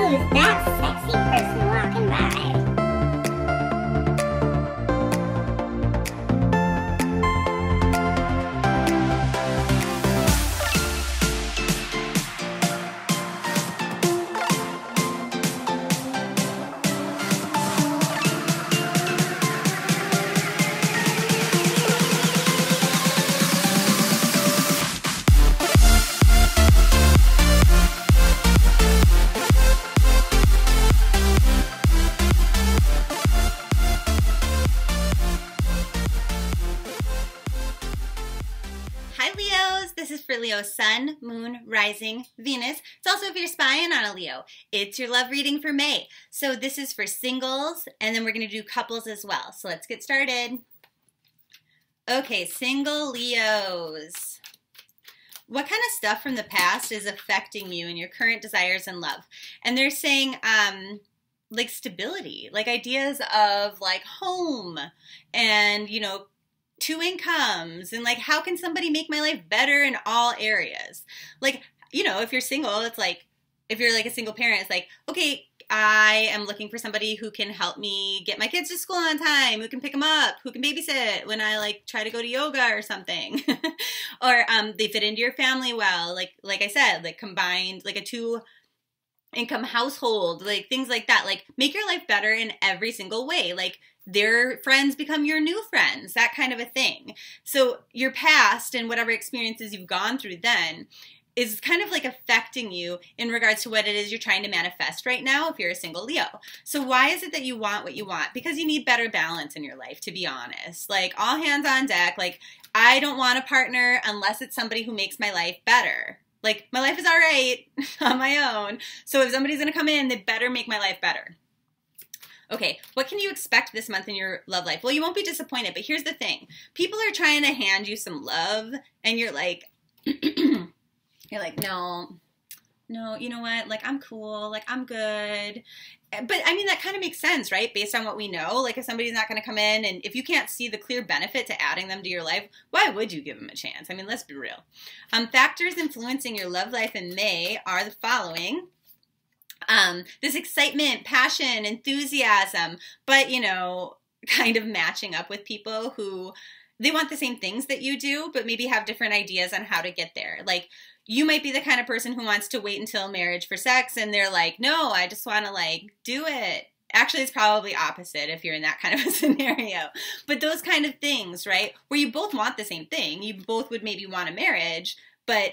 Who's that sexy person walking by? Hi Leos, this is for Leo Sun, Moon, Rising, Venus. It's also if you're spying on a Leo. It's your love reading for May. So this is for singles, and then we're going to do couples as well. So let's get started. Okay, single Leos. What kind of stuff from the past is affecting you and your current desires in love? And they're saying like stability, like ideas of like home and, you know, two incomes, and like how can somebody make my life better in all areas? Like, you know, if you're single, it's like, if you're like a single parent, it's like, okay, I am looking for somebody who can help me get my kids to school on time, who can pick them up, who can babysit when I like try to go to yoga or something. Or they fit into your family well, like I said, like combined, like a two income household, like things like that. Like make your life better in every single way. Like their friends become your new friends, that kind of a thing. So your past and whatever experiences you've gone through then is kind of like affecting you in regards to what it is you're trying to manifest right now if you're a single Leo. So why is it that you want what you want? Because you need better balance in your life, to be honest. Like all hands on deck. Like I don't want a partner unless it's somebody who makes my life better. Like my life is all right on my own. So if somebody's going to come in, they better make my life better. Okay, what can you expect this month in your love life? Well, you won't be disappointed, but here's the thing. People are trying to hand you some love, and you're like, you're like, no, you know what? Like, I'm cool. Like, I'm good. But, I mean, that kind of makes sense, right? Based on what we know. Like, if somebody's not going to come in, and if you can't see the clear benefit to adding them to your life, why would you give them a chance? I mean, let's be real. Factors influencing your love life in May are the following. This excitement, passion, enthusiasm, but, you know, kind of matching up with people who, they want the same things that you do, but maybe have different ideas on how to get there. Like, you might be the kind of person who wants to wait until marriage for sex, and they're like, no, I just want to, like, do it. Actually, it's probably opposite if you're in that kind of a scenario. But those kind of things, right, where you both want the same thing. You both would maybe want a marriage, but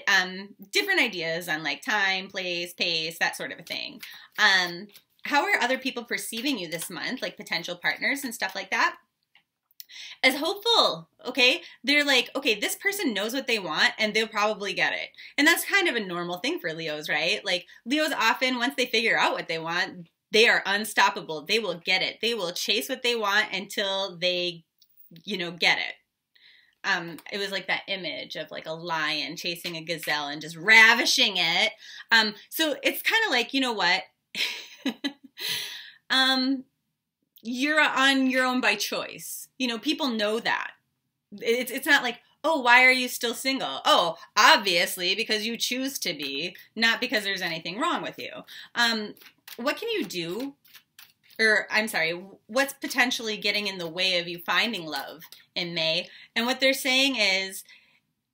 different ideas on like time, place, pace, that sort of a thing. How are other people perceiving you this month, like potential partners and stuff like that? As hopeful, okay? They're like, okay, this person knows what they want and they'll probably get it. And that's kind of a normal thing for Leos, right? Like Leos often, once they figure out what they want, they are unstoppable. They will get it. They will chase what they want until they, you know, get it. It was like that image of like a lion chasing a gazelle and just ravishing it. So it's kind of like, you know what? You're on your own by choice. You know, people know that. It's not like, oh, why are you still single? Oh, obviously because you choose to be, not because there's anything wrong with you. What can you do? Or, I'm sorry, what's potentially getting in the way of you finding love in May? And what they're saying is,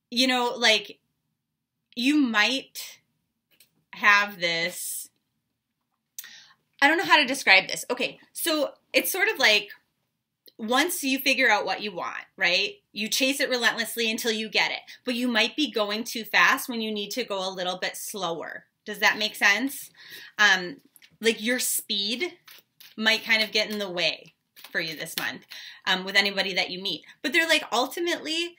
you know, like, you might have this, I don't know how to describe this. Okay, so it's sort of like, once you figure out what you want, right, you chase it relentlessly until you get it. But you might be going too fast when you need to go a little bit slower. Does that make sense? Like, your speed might kind of get in the way for you this month with anybody that you meet. But they're like, ultimately,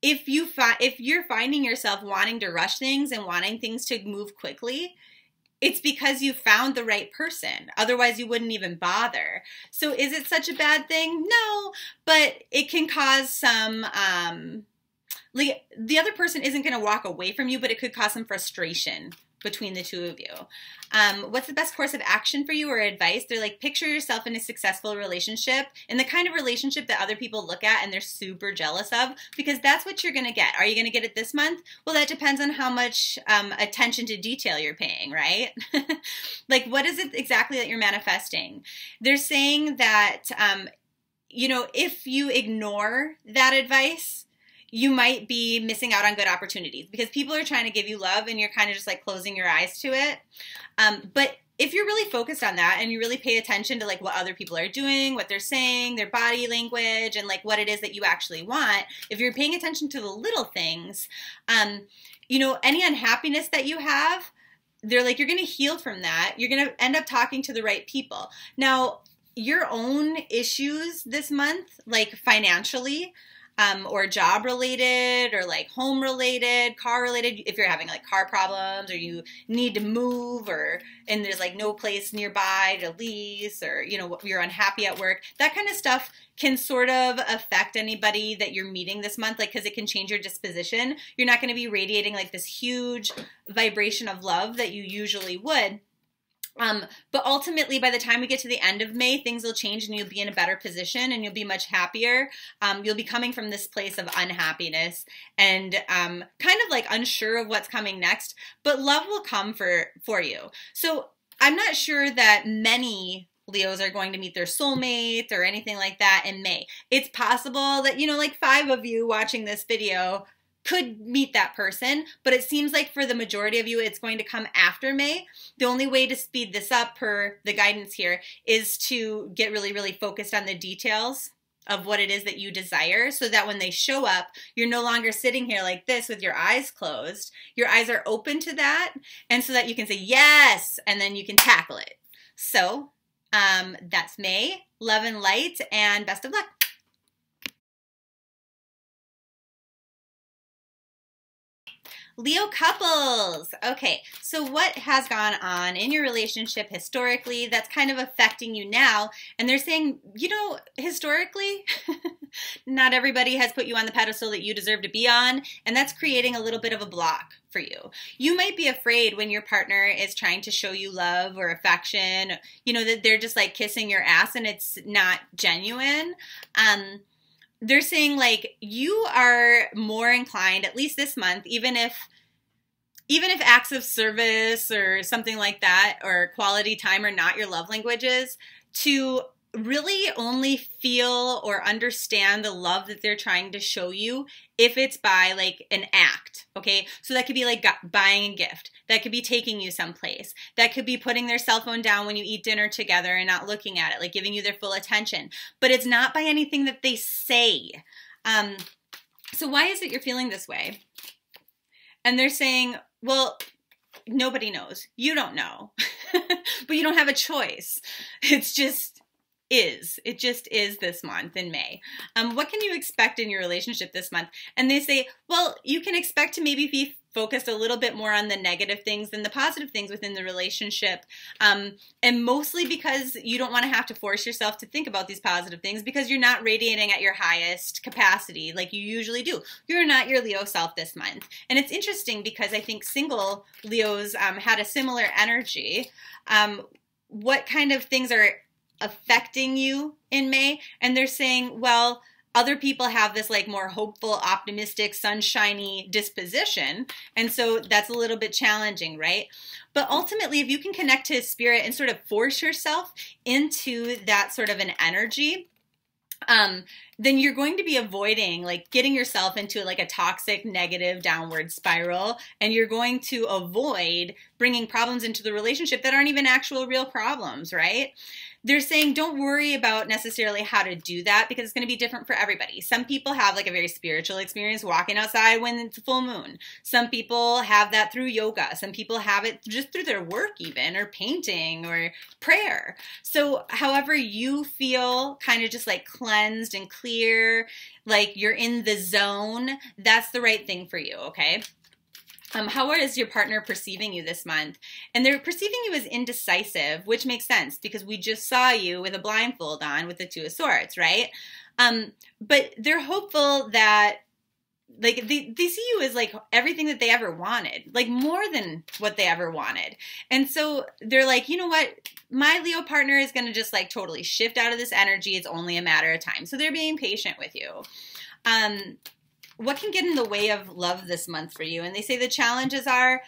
if you're finding yourself wanting to rush things and wanting things to move quickly, it's because you found the right person. Otherwise, you wouldn't even bother. So is it such a bad thing? No, but it can cause some, like, the other person isn't going to walk away from you, but it could cause some frustration between the two of you. What's the best course of action for you or advice? They're like, picture yourself in a successful relationship, in the kind of relationship that other people look at and they're super jealous of, because that's what you're going to get. Are you going to get it this month? Well, that depends on how much attention to detail you're paying, right? Like, what is it exactly that you're manifesting? They're saying that, you know, if you ignore that advice, you might be missing out on good opportunities because people are trying to give you love and you're kind of just like closing your eyes to it. But if you're really focused on that and you really pay attention to like what other people are doing, what they're saying, their body language, and like what it is that you actually want, if you're paying attention to the little things, you know, any unhappiness that you have, they're like, you're going to heal from that. You're going to end up talking to the right people. Now, your own issues this month, like financially, or job related or like home related, car related, if you're having like car problems or you need to move and there's like no place nearby to lease, or, you know, you're unhappy at work, that kind of stuff can sort of affect anybody that you're meeting this month, like, because it can change your disposition. You're not going to be radiating like this huge vibration of love that you usually would. But ultimately, by the time we get to the end of May, things will change and you'll be in a better position and you'll be much happier. You'll be coming from this place of unhappiness and kind of like unsure of what's coming next, but love will come for you. So I'm not sure that many Leos are going to meet their soulmate or anything like that in May. It's possible that, you know, like 5 of you watching this video could meet that person, but it seems like for the majority of you, it's going to come after May. The only way to speed this up per the guidance here is to get really, really focused on the details of what it is that you desire, so that when they show up, you're no longer sitting here like this with your eyes closed. Your eyes are open to that, and so that you can say yes, and then you can tackle it. So that's May. Love and light, and best of luck. Leo couples. Okay, so what has gone on in your relationship historically that's kind of affecting you now? And they're saying, you know, historically, not everybody has put you on the pedestal that you deserve to be on, and that's creating a little bit of a block for you. You might be afraid when your partner is trying to show you love or affection, you know, that they're just like kissing your ass and it's not genuine. They're saying like you are more inclined, at least this month, even if acts of service or something like that or quality time are not your love languages, to really only feel or understand the love that they're trying to show you if it's by like an act, okay? So that could be like buying a gift. That could be taking you someplace. That could be putting their cell phone down when you eat dinner together and not looking at it, like giving you their full attention. But it's not by anything that they say. So why is it you're feeling this way? And they're saying, well, nobody knows. You don't know. But you don't have a choice. It's just is. It just is this month in May. What can you expect in your relationship this month? And they say, well, you can expect to maybe be focused a little bit more on the negative things than the positive things within the relationship. And mostly because you don't want to have to force yourself to think about these positive things because you're not radiating at your highest capacity like you usually do. You're not your Leo self this month. And it's interesting because I think single Leos had a similar energy. What kind of things are affecting you in May? And they're saying, well, other people have this like more hopeful, optimistic, sunshiny disposition. And so that's a little bit challenging, right? But ultimately, if you can connect to spirit and sort of force yourself into that sort of an energy, then you're going to be avoiding like getting yourself into like a toxic, negative, downward spiral. And you're going to avoid bringing problems into the relationship that aren't even actual real problems, right? They're saying don't worry about necessarily how to do that because it's going to be different for everybody. Some people have like a very spiritual experience walking outside when it's a full moon. Some people have that through yoga. Some people have it just through their work even, or painting or prayer. So however you feel kind of just like cleansed and clear, like you're in the zone, that's the right thing for you, okay? How is your partner perceiving you this month? And they're perceiving you as indecisive, which makes sense because we just saw you with a blindfold on with the Two of Swords, right? But they're hopeful that like they see you as like everything that they ever wanted, like more than what they ever wanted. And so they're like, you know what? My Leo partner is going to just like totally shift out of this energy. It's only a matter of time. So they're being patient with you. What can get in the way of love this month for you? And they say the challenges are,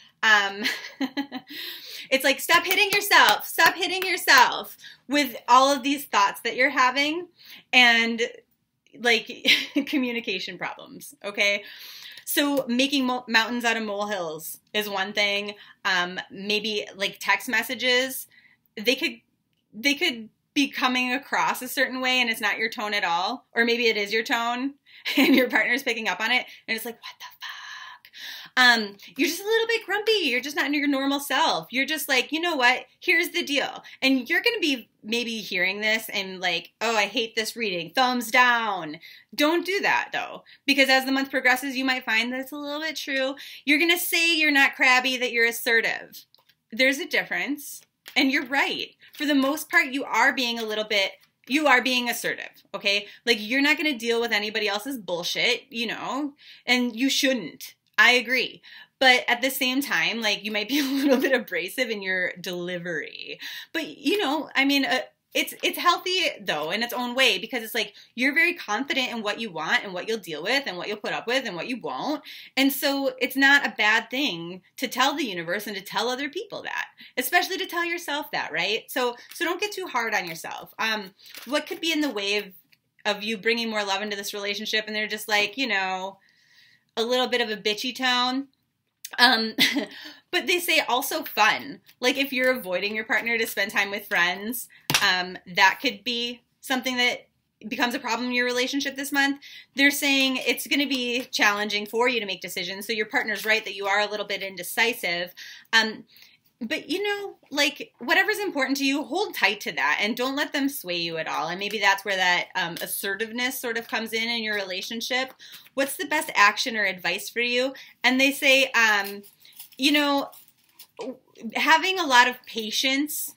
it's like, stop hitting yourself with all of these thoughts that you're having, and like communication problems. Okay. So making mountains out of molehills is one thing. Maybe like text messages, they could be coming across a certain way and it's not your tone at all. Or maybe it is your tone and your partner's picking up on it and it's like, what the fuck? You're just a little bit grumpy. You're just not in your normal self. You're just like, you know what? Here's the deal. And you're going to be maybe hearing this and like, oh, I hate this reading. Thumbs down. Don't do that though, because as the month progresses, you might find that's a little bit true. You're going to say you're not crabby, that you're assertive. There's a difference. And you're right. For the most part, you are being assertive, okay? Like, you're not going to deal with anybody else's bullshit, you know, and you shouldn't. I agree. But at the same time, like, you might be a little bit abrasive in your delivery. But, you know, I mean, it's healthy, though, in its own way, because it's like you're very confident in what you want and what you'll deal with and what you'll put up with and what you won't. And so it's not a bad thing to tell the universe and to tell other people that, especially to tell yourself that, right? So don't get too hard on yourself. What could be in the way of you bringing more love into this relationship, and they're just like, you know, a little bit of a bitchy tone? But they say also fun. Like, if you're avoiding your partner to spend time with friends, that could be something that becomes a problem in your relationship this month. They're saying it's going to be challenging for you to make decisions. So your partner's right that you are a little bit indecisive. But, you know, like, whatever's important to you, hold tight to that and don't let them sway you at all. And maybe that's where that assertiveness sort of comes in your relationship. What's the best action or advice for you? And they say, you know, having a lot of patience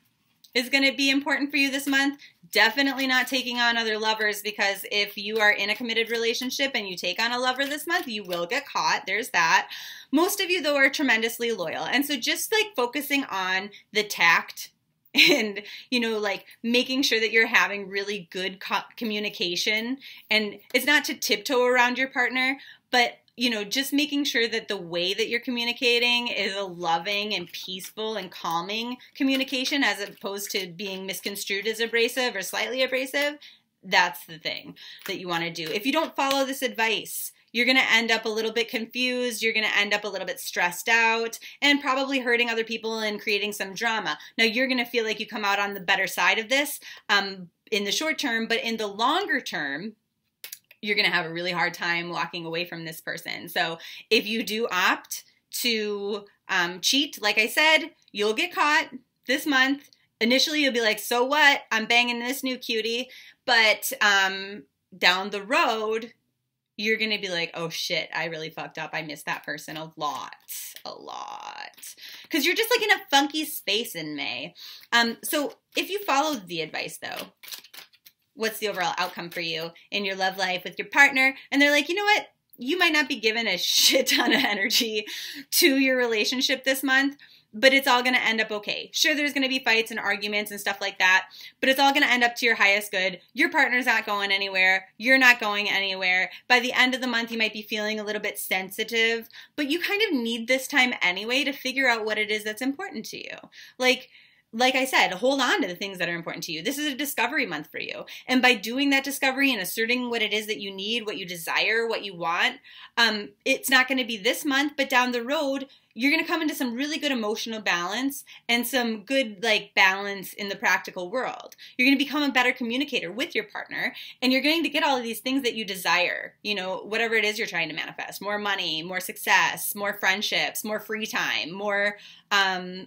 is going to be important for you this month. Definitely not taking on other lovers, because if you are in a committed relationship and you take on a lover this month, you will get caught. There's that. Most of you, though, are tremendously loyal. And so just like focusing on the tact and, you know, like making sure that you're having really good communication. And it's not to tiptoe around your partner, but you know, just making sure that the way that you're communicating is a loving and peaceful and calming communication, as opposed to being misconstrued as abrasive or slightly abrasive. That's the thing that you want to do. If you don't follow this advice, you're going to end up a little bit confused. You're going to end up a little bit stressed out and probably hurting other people and creating some drama. Now, you're going to feel like you come out on the better side of this in the short term, but in the longer term, you're going to have a really hard time walking away from this person. So if you do opt to cheat, like I said, you'll get caught this month. Initially, you'll be like, so what? I'm banging this new cutie. But down the road, you're going to be like, oh shit, I really fucked up. I missed that person a lot. Because you're just like in a funky space in May. So if you followed the advice, though, what's the overall outcome for you in your love life with your partner? And they're like, you know what? You might not be given a shit ton of energy to your relationship this month, but it's all going to end up okay. Sure, there's going to be fights and arguments and stuff like that, but it's all going to end up to your highest good. Your partner's not going anywhere. You're not going anywhere. By the end of the month, you might be feeling a little bit sensitive, but you kind of need this time anyway to figure out what it is that's important to you. Like I said, hold on to the things that are important to you. This is a discovery month for you. And by doing that discovery and asserting what it is that you need, what you desire, what you want, it's not going to be this month, but down the road, you're going to come into some really good emotional balance and some good balance in the practical world. You're going to become a better communicator with your partner, and you're going to get all of these things that you desire, whatever it is you're trying to manifest: more money, more success, more friendships, more free time, more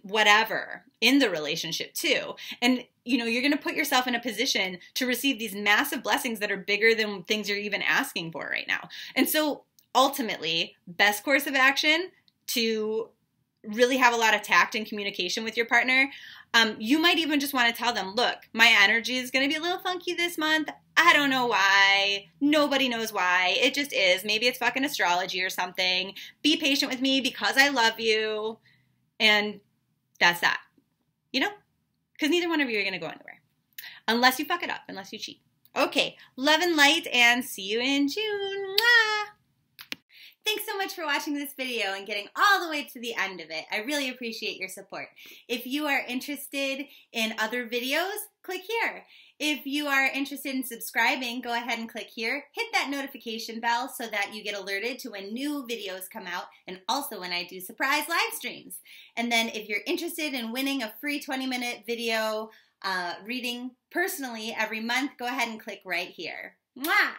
whatever in the relationship too. And you're going to put yourself in a position to receive these massive blessings that are bigger than things you're even asking for right now. And so ultimately, best course of action to really have a lot of tact and communication with your partner. You might even just want to tell them, look, my energy is going to be a little funky this month. I don't know why. Nobody knows why. It just is. Maybe it's fucking astrology or something. Be patient with me because I love you. And that's that. You know? Because neither one of you are going to go anywhere. Unless you fuck it up. Unless you cheat. Okay. Love and light and see you in June. Mwah! Thanks so much for watching this video and getting all the way to the end of it. I really appreciate your support. If you are interested in other videos, click here. If you are interested in subscribing, go ahead and click here. Hit that notification bell so that you get alerted to when new videos come out and also when I do surprise live streams. And then if you're interested in winning a free 20-minute video reading personally every month, go ahead and click right here. Mwah!